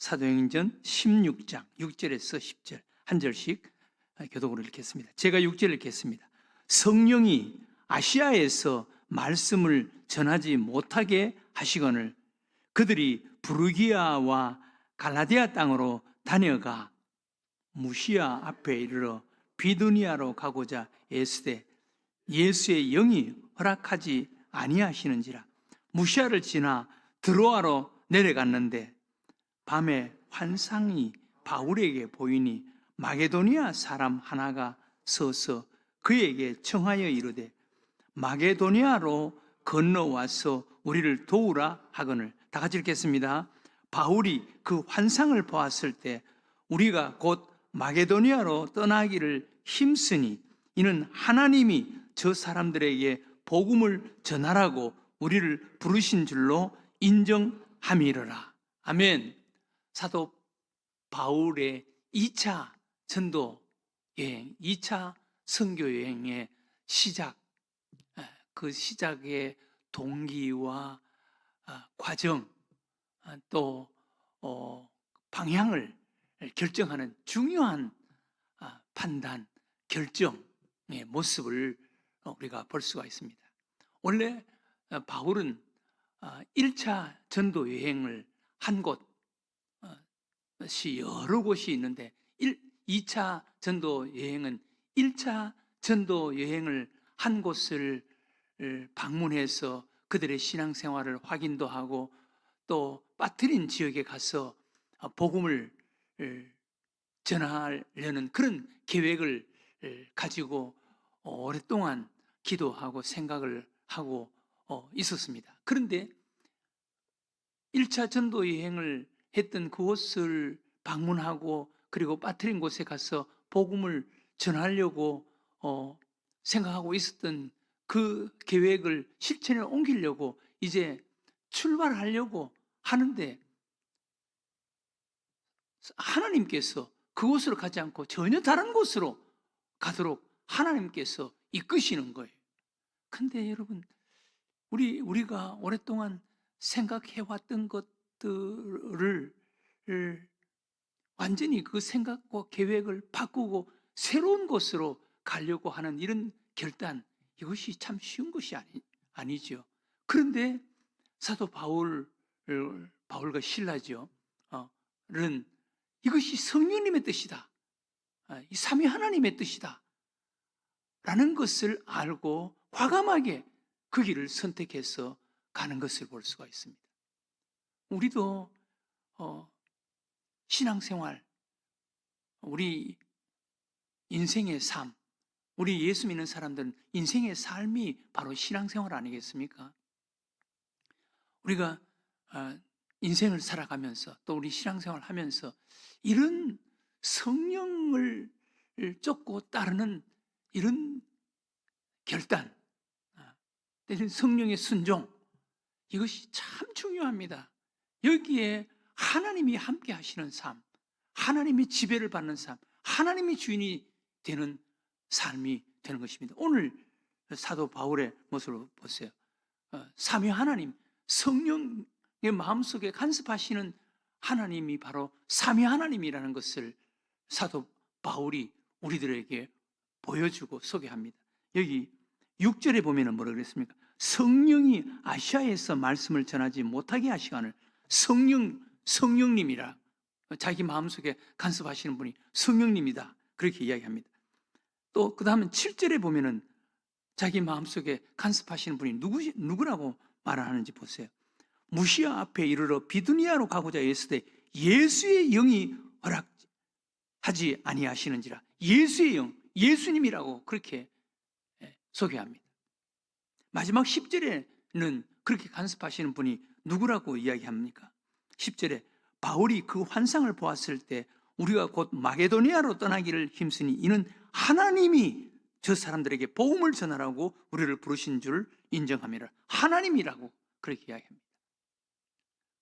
사도행전 16장 6절에서 10절 한 절씩 교독으로 읽겠습니다. 제가 6절 읽겠습니다. 성령이 아시아에서 말씀을 전하지 못하게 하시거늘 그들이 부르기아와 갈라디아 땅으로 다녀가 무시아 앞에 이르러 비두니아로 가고자 애쓰되 예수의 영이 허락하지 아니하시는지라. 무시아를 지나 드로아로 내려갔는데 밤에 환상이 바울에게 보이니 마게도니아 사람 하나가 서서 그에게 청하여 이르되 마게도니아로 건너와서 우리를 도우라 하거늘. 다 같이 읽겠습니다. 바울이 그 환상을 보았을 때 우리가 곧 마게도니아로 떠나기를 힘쓰니 이는 하나님이 저 사람들에게 복음을 전하라고 우리를 부르신 줄로 인정함이러라. 아멘. 사도 바울의 2차 전도 여행, 2차 선교 여행의 시작, 그 시작의 동기와 과정, 또 방향을 결정하는 중요한 판단, 결정의 모습을 우리가 볼 수가 있습니다. 원래 바울은 1차 전도 여행을 한 곳이 여러 곳이 있는데 2차 전도 여행은 1차 전도 여행을 한 곳을 방문해서 그들의 신앙생활을 확인도 하고 또 빠뜨린 지역에 가서 복음을 전하려는 그런 계획을 가지고 오랫동안 기도하고 생각을 하고 있었습니다. 그런데 1차 전도 여행을 했던 그곳을 방문하고 그리고 빠뜨린 곳에 가서 복음을 전하려고 생각하고 있었던 그 계획을 실천에 옮기려고 이제 출발하려고 하는데 하나님께서 그곳으로 가지 않고 전혀 다른 곳으로 가도록 하나님께서 이끄시는 거예요. 근데 여러분, 우리가 오랫동안 생각해왔던 것들을 완전히 그 생각과 계획을 바꾸고 새로운 곳으로 가려고 하는 이런 결단, 이것이 참 쉬운 것이 아니죠. 그런데 사도 바울과 실라죠. 는 이것이 성령님의 뜻이다. 이 삼위 하나님의 뜻이다. 라는 것을 알고 과감하게 그 길을 선택해서 가는 것을 볼 수가 있습니다. 우리도 신앙생활, 우리 인생의 삶, 우리 예수 믿는 사람들은 인생의 삶이 바로 신앙생활 아니겠습니까? 우리가 인생을 살아가면서 또 우리 신앙생활 하면서 이런 성령을 쫓고 따르는 이런 결단, 이런 성령의 순종, 이것이 참 중요합니다. 여기에 하나님이 함께 하시는 삶, 하나님이 지배를 받는 삶, 하나님이 주인이 되는 삶이 되는 것입니다. 오늘 사도 바울의 모습을 보세요. 삼위 하나님, 성령의 마음속에 간섭하시는 하나님이 바로 삼위 하나님이라는 것을 사도 바울이 우리들에게 보여주고 소개합니다. 여기 6절에 보면 뭐라고 그랬습니까? 성령이 아시아에서 말씀을 전하지 못하게 하시거늘. 성령님이라, 자기 마음속에 간섭하시는 분이 성령님이다, 그렇게 이야기합니다. 또 그 다음은 7절에 보면은 자기 마음속에 간섭하시는 분이 누구라고 말하는지 보세요. 무시아 앞에 이르러 비두니아로 가고자 애쓰되 예수의 영이 허락하지 아니하시는지라. 예수의 영, 예수님이라고 그렇게 소개합니다. 마지막 10절에는 그렇게 간섭하시는 분이 누구라고 이야기합니까? 10절에 바울이 그 환상을 보았을 때 우리가 곧 마게도니아로 떠나기를 힘쓰니 이는 하나님이 저 사람들에게 복음을 전하라고 우리를 부르신 줄 인정함이라. 하나님이라고 그렇게 이야기합니다.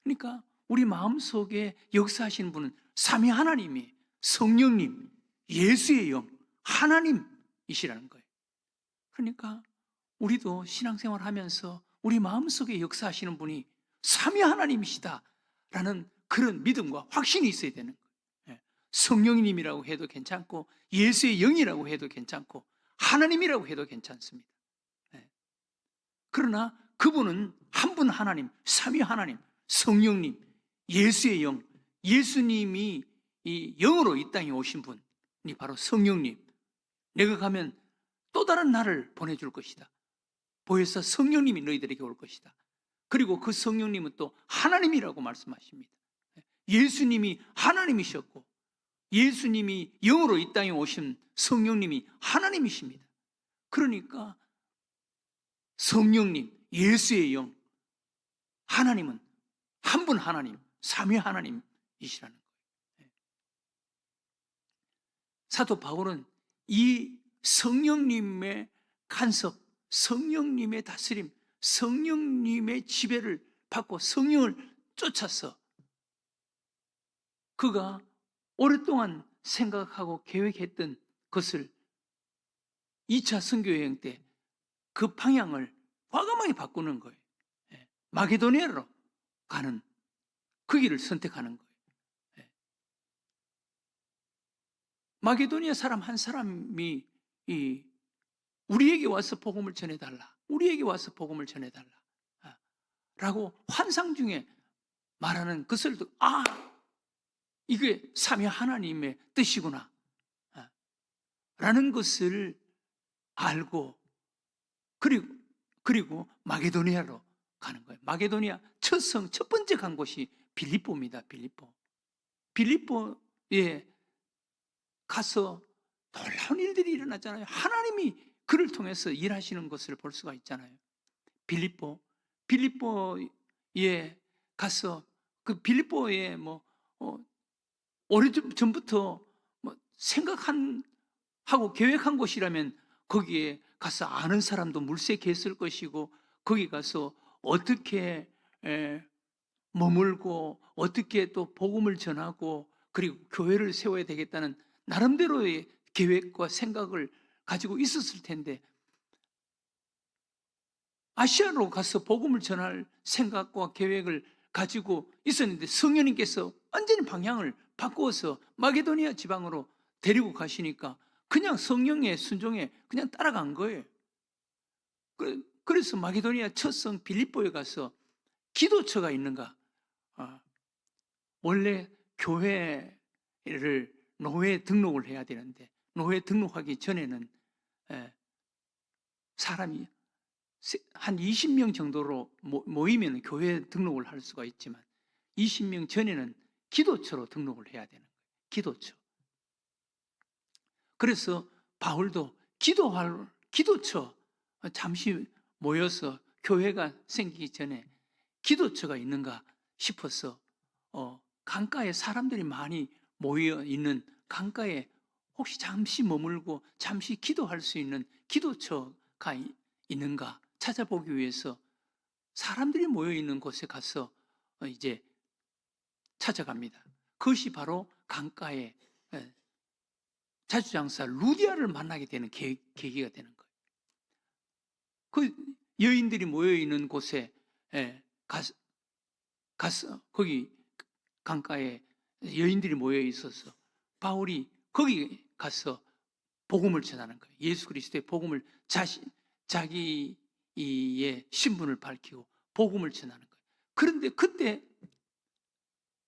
그러니까 우리 마음속에 역사하시는 분은 삼위 하나님이, 성령님, 예수의 영, 하나님이시라는 거예요. 그러니까 우리도 신앙생활 하면서 우리 마음속에 역사하시는 분이 삼위 하나님이시다라는 그런 믿음과 확신이 있어야 되는 거예요. 성령님이라고 해도 괜찮고 예수의 영이라고 해도 괜찮고 하나님이라고 해도 괜찮습니다. 그러나 그분은 한 분 하나님, 삼위 하나님, 성령님, 예수의 영, 예수님이 이 영으로 이 땅에 오신 분이 바로 성령님. 내가 가면 또 다른 나를 보내줄 것이다. 보혜사 성령님이 너희들에게 올 것이다. 그리고 그 성령님은 또 하나님이라고 말씀하십니다. 예수님이 하나님이셨고 예수님이 영으로 이 땅에 오신 성령님이 하나님이십니다. 그러니까 성령님, 예수의 영, 하나님은 한 분 하나님, 삼위 하나님이시라는 거예요. 사도 바울은 이 성령님의 간섭, 성령님의 다스림, 성령님의 지배를 받고 성령을 쫓아서 그가 오랫동안 생각하고 계획했던 것을 2차 선교여행 때 그 방향을 과감하게 바꾸는 거예요. 마게도니아로 가는 그 길을 선택하는 거예요. 마게도니아 사람 한 사람이 우리에게 와서 복음을 전해달라, 우리에게 와서 복음을 전해달라 라고 환상 중에 말하는 것을 듣고 이게 삼위 하나님의 뜻이구나 라는 것을 알고 그리고 마게도니아로 가는 거예요. 마게도니아 첫 번째 간 곳이 빌립보입니다. 빌립보에 가서 놀라운 일들이 일어났잖아요. 하나님이 그를 통해서 일하시는 것을 볼 수가 있잖아요. 빌립보에 가서 그 빌립보에 오래전부터 하고 계획한 곳이라면 거기에 가서 아는 사람도 물색했을 것이고 거기 가서 어떻게 머물고 어떻게 또 복음을 전하고 그리고 교회를 세워야 되겠다는 나름대로의 계획과 생각을 가지고 있었을 텐데 아시아로 가서 복음을 전할 생각과 계획을 가지고 있었는데 성령님께서 완전히 방향을 바꾸어서 마게도니아 지방으로 데리고 가시니까 그냥 성령의 순종에 그냥 따라간 거예요. 그래서 마게도니아 첫성 빌립보에 가서 기도처가 있는가? 원래 교회를 노회에 등록을 해야 되는데 노회에 등록하기 전에는 사람이 한 20명 정도로 모이면 교회에 등록을 할 수가 있지만 20명 전에는 기도처로 등록을 해야 되는 거예요. 기도처. 그래서 바울도 기도처 잠시 모여서 교회가 생기기 전에 기도처가 있는가 싶어서 강가에 사람들이 많이 모여 있는 강가에 혹시 잠시 머물고 잠시 기도할 수 있는 기도처가 있는가 찾아보기 위해서 사람들이 모여 있는 곳에 가서 이제 찾아갑니다. 그것이 바로 강가에 자주장사 루디아를 만나게 되는 계기가 되는 거예요. 그 여인들이 모여 있는 곳에 가서 거기 강가에 여인들이 모여 있어서 바울이 거기 가서 복음을 전하는 거예요. 예수 그리스도의 복음을 자기의 신분을 밝히고 복음을 전하는 거예요. 그런데 그때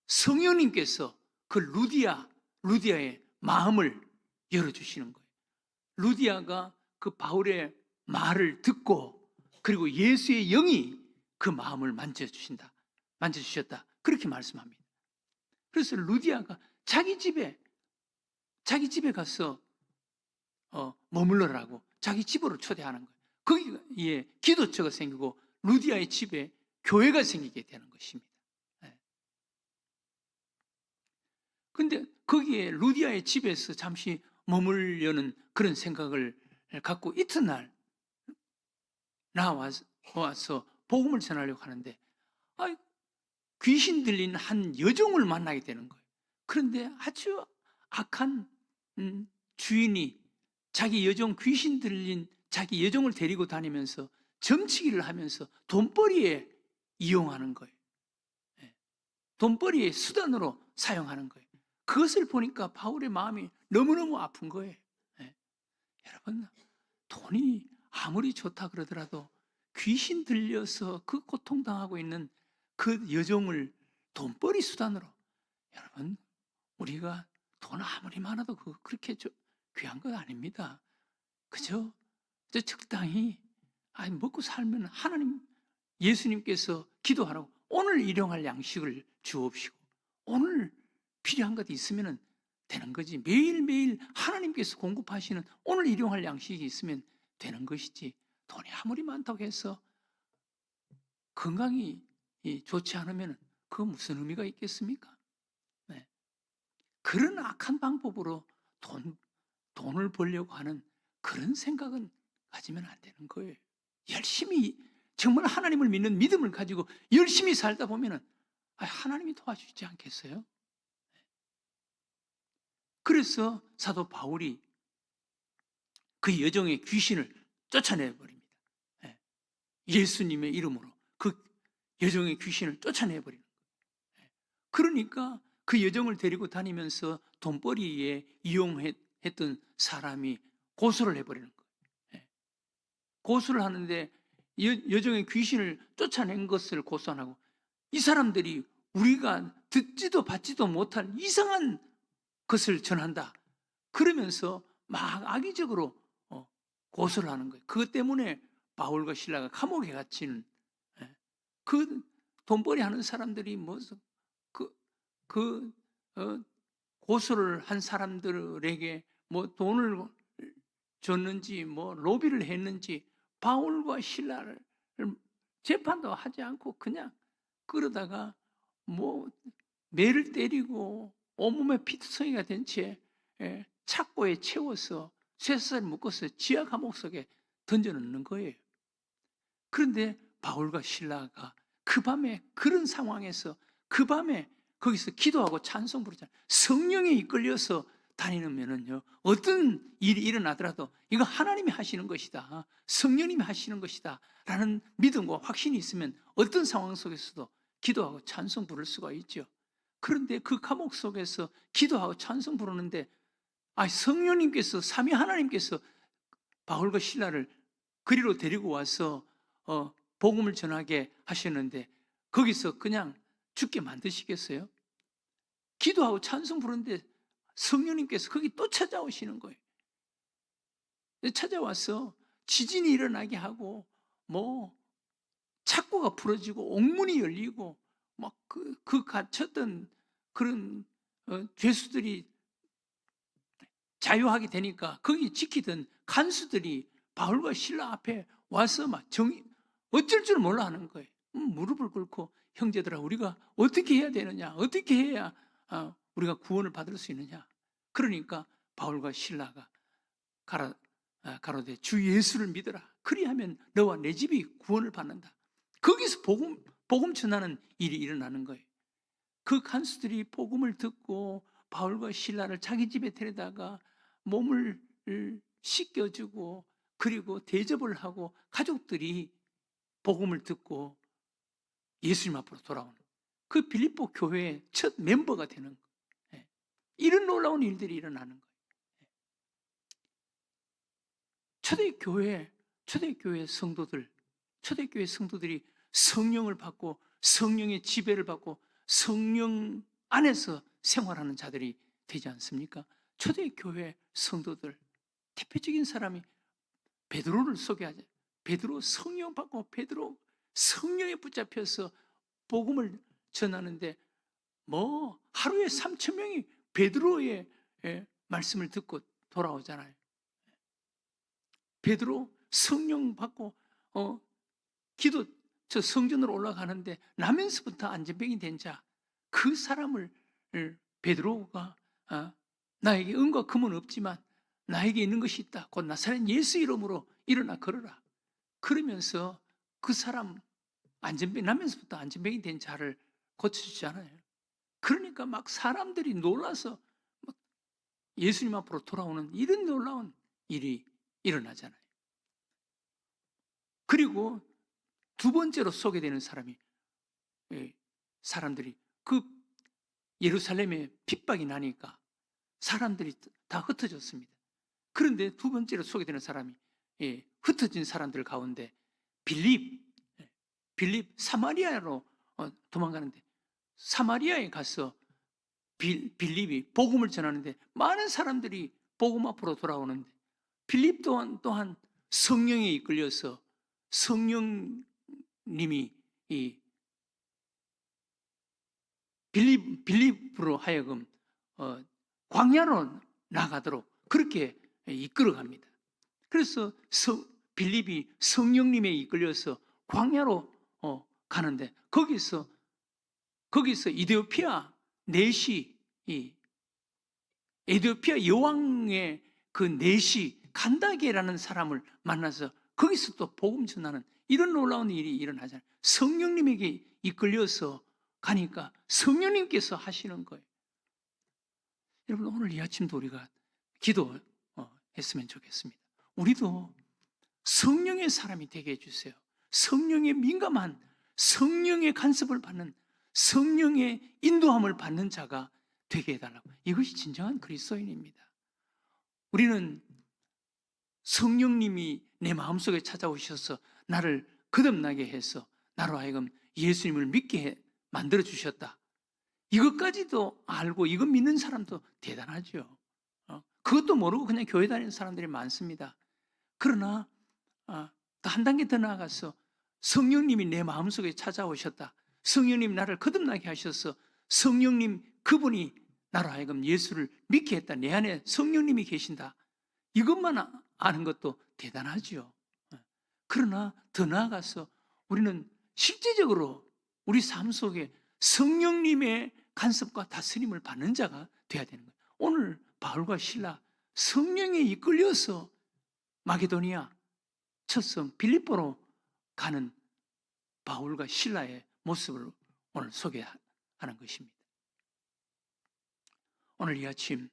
성령님께서 그 루디아의 마음을 열어주시는 거예요. 루디아가 그 바울의 말을 듣고 그리고 예수의 영이 그 마음을 만져주셨다. 그렇게 말씀합니다. 그래서 루디아가 자기 집에 가서 머물러라고 자기 집으로 초대하는 거예요. 거기에 기도처가 생기고 루디아의 집에 교회가 생기게 되는 것입니다. 근데 거기에 루디아의 집에서 잠시 머물려는 그런 생각을 갖고 이튿날 나와서 복음을 전하려고 하는데 귀신 들린 한 여종을 만나게 되는 거예요. 그런데 아주 악한 주인이 자기 여종 귀신 들린 자기 여종을 데리고 다니면서 점치기를 하면서 돈벌이에 이용하는 거예요. 돈벌이의 수단으로 사용하는 거예요. 그것을 보니까 바울의 마음이 너무너무 아픈 거예요. 예. 여러분, 돈이 아무리 좋다 그러더라도 귀신 들려서 그 고통당하고 있는 그 여종을 돈벌이 수단으로, 여러분, 우리가 돈 아무리 많아도 그렇게 귀한 건 아닙니다. 그죠? 적당히 먹고 살면 하나님, 예수님께서 기도하라고 오늘 일용할 양식을 주옵시고 오늘 필요한 것 있으면 되는 거지. 매일매일 하나님께서 공급하시는 오늘 일용할 양식이 있으면 되는 것이지, 돈이 아무리 많다고 해서 건강이 좋지 않으면 그거 무슨 의미가 있겠습니까? 네. 그런 악한 방법으로 돈을 벌려고 하는 그런 생각은 가지면 안 되는 거예요. 열심히 정말 하나님을 믿는 믿음을 가지고 열심히 살다 보면 하나님이 도와주지 않겠어요? 그래서 사도 바울이 그 여종의 귀신을 쫓아내버립니다. 예수님의 이름으로 그 여종의 귀신을 쫓아내버리는 거예요. 그러니까 그 여종을 데리고 다니면서 돈벌이에 이용했던 사람이 고소를 해버리는 거예요. 고소를 하는데 여종의 귀신을 쫓아낸 것을 고소 안 하고 이 사람들이 우리가 듣지도 받지도 못할 이상한 것을 전한다, 그러면서 막 악의적으로 고소를 하는 거예요. 그것 때문에 바울과 실라가 감옥에 갇히는, 그 돈벌이 하는 사람들이 고소를 한 사람들에게 돈을 줬는지 로비를 했는지 바울과 실라를 재판도 하지 않고 그냥 그러다가 매를 때리고 온몸에 피투성이가 된 채 착고에 채워서 쇠사슬 묶어서 지하 감옥 속에 던져놓는 거예요. 그런데 바울과 실라가 그 밤에 그런 상황에서 그 밤에 거기서 기도하고 찬송 부르잖아요. 성령에 이끌려서 다니면은요, 어떤 일이 일어나더라도 이거 하나님이 하시는 것이다, 성령님이 하시는 것이다 라는 믿음과 확신이 있으면 어떤 상황 속에서도 기도하고 찬송 부를 수가 있죠. 그런데 그 감옥 속에서 기도하고 찬송 부르는데 성령님께서, 삼위 하나님께서 바울과 실라를 그리로 데리고 와서 복음을 전하게 하셨는데 거기서 그냥 죽게 만드시겠어요? 기도하고 찬송 부르는데 성령님께서 거기 또 찾아오시는 거예요. 찾아와서 지진이 일어나게 하고 착고가 부러지고 옥문이 열리고 막 그 갇혔던 그런 죄수들이 자유하게 되니까 거기 지키던 간수들이 바울과 실라 앞에 와서 막 어쩔 줄 몰라 하는 거예요. 무릎을 꿇고 형제들아, 우리가 어떻게 해야 되느냐, 어떻게 해야 우리가 구원을 받을 수 있느냐. 그러니까 바울과 실라가 가로되 주 예수를 믿어라, 그리하면 너와 내 집이 구원을 받는다. 거기서 복음 전하는 일이 일어나는 거예요. 그 간수들이 복음을 듣고 바울과 실라를 자기 집에 데려다가 몸을 씻겨주고 그리고 대접을 하고 가족들이 복음을 듣고 예수님 앞으로 돌아오는, 그 빌립보 교회의 첫 멤버가 되는 거예요. 이런 놀라운 일들이 일어나는 거예요. 초대교회 성도들이 성령을 받고 성령의 지배를 받고 성령 안에서 생활하는 자들이 되지 않습니까? 초대교회 성도들 대표적인 사람이 베드로를 소개하죠. 베드로 성령 받고 베드로 성령에 붙잡혀서 복음을 전하는데 하루에 3,000명이 베드로의 말씀을 듣고 돌아오잖아요. 베드로 성령 받고 저 성전으로 올라가는데 나면서부터 안전병이 된 자, 그 사람을 베드로가 나에게 은과 금은 없지만 나에게 있는 것이 있다, 곧 나사렛 예수 이름으로 일어나 걸어라, 그러면서 그 사람 나면서부터 안전병이 된 자를 고쳐주잖아요. 그러니까 막 사람들이 놀라서 예수님 앞으로 돌아오는 이런 놀라운 일이 일어나잖아요. 그리고 두 번째로 소개되는 사람들이 그 예루살렘에 핍박이 나니까 사람들이 다 흩어졌습니다. 그런데 두 번째로 소개되는 사람이 흩어진 사람들 가운데 빌립 사마리아로 도망가는데 사마리아에 가서 빌립이 복음을 전하는데 많은 사람들이 복음 앞으로 돌아오는데 빌립 또한 성령에 이끌려서 성령님이 이 빌립으로 하여금 광야로 나가도록 그렇게 이끌어갑니다. 그래서 빌립이 성령님에 이끌려서 광야로 가는데 거기서 이디오피아 내시 에디오피아 여왕의 그 내시 간다게라는 사람을 만나서 거기서 또 복음 전하는 이런 놀라운 일이 일어나잖아요. 성령님에게 이끌려서 가니까 성령님께서 하시는 거예요. 여러분 오늘 이 아침도 우리가 기도했으면 좋겠습니다. 우리도 성령의 사람이 되게 해주세요. 성령의 민감한 성령의 간섭을 받는 성령의 인도함을 받는 자가 되게 해달라고. 이것이 진정한 그리스도인입니다. 우리는 성령님이 내 마음속에 찾아오셔서 나를 거듭나게 해서 나로 하여금 예수님을 믿게 만들어 주셨다. 이것까지도 알고 이거 믿는 사람도 대단하죠. 그것도 모르고 그냥 교회 다니는 사람들이 많습니다. 그러나 한 단계 더 나아가서 성령님이 내 마음속에 찾아오셨다. 성령님 나를 거듭나게 하셔서 성령님 그분이 나로 하여금 예수를 믿게 했다. 내 안에 성령님이 계신다. 이것만 아는 것도 대단하죠. 그러나 더 나아가서 우리는 실제적으로 우리 삶 속에 성령님의 간섭과 다스림을 받는 자가 되어야 되는 거예요. 오늘 바울과 실라 성령에 이끌려서 마게도니아 첫성 빌립보로 가는 바울과 실라의 모습을 오늘 소개하는 것입니다. 오늘 이 아침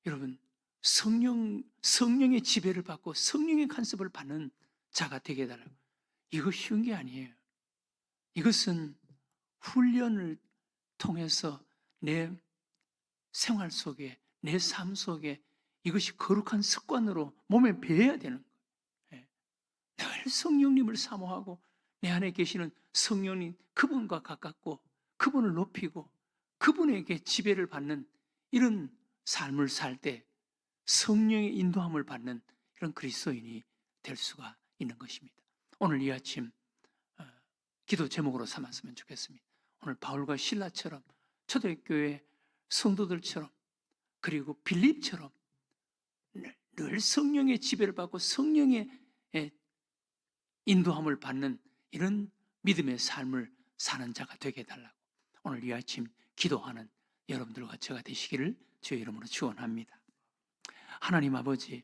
여러분 성령의 지배를 받고 성령의 간섭을 받는 자가 되게 해달라고. 이거 쉬운 게 아니에요. 이것은 훈련을 통해서 내 생활 속에 내 삶 속에 이것이 거룩한 습관으로 몸에 배어야 되는 거예요. 늘 성령님을 사모하고 내 안에 계시는 성령님 그분과 가깝고 그분을 높이고 그분에게 지배를 받는 이런 삶을 살 때 성령의 인도함을 받는 이런 그리스도인이 될 수가 있는 것입니다. 오늘 이 아침 기도 제목으로 삼았으면 좋겠습니다. 오늘 바울과 실라처럼 초대교회 성도들처럼 그리고 빌립처럼 늘 성령의 지배를 받고 성령의 인도함을 받는 이런 믿음의 삶을 사는 자가 되게 해달라고 오늘 이 아침 기도하는 여러분들과 제가 되시기를 주의 이름으로 축원합니다. 하나님 아버지,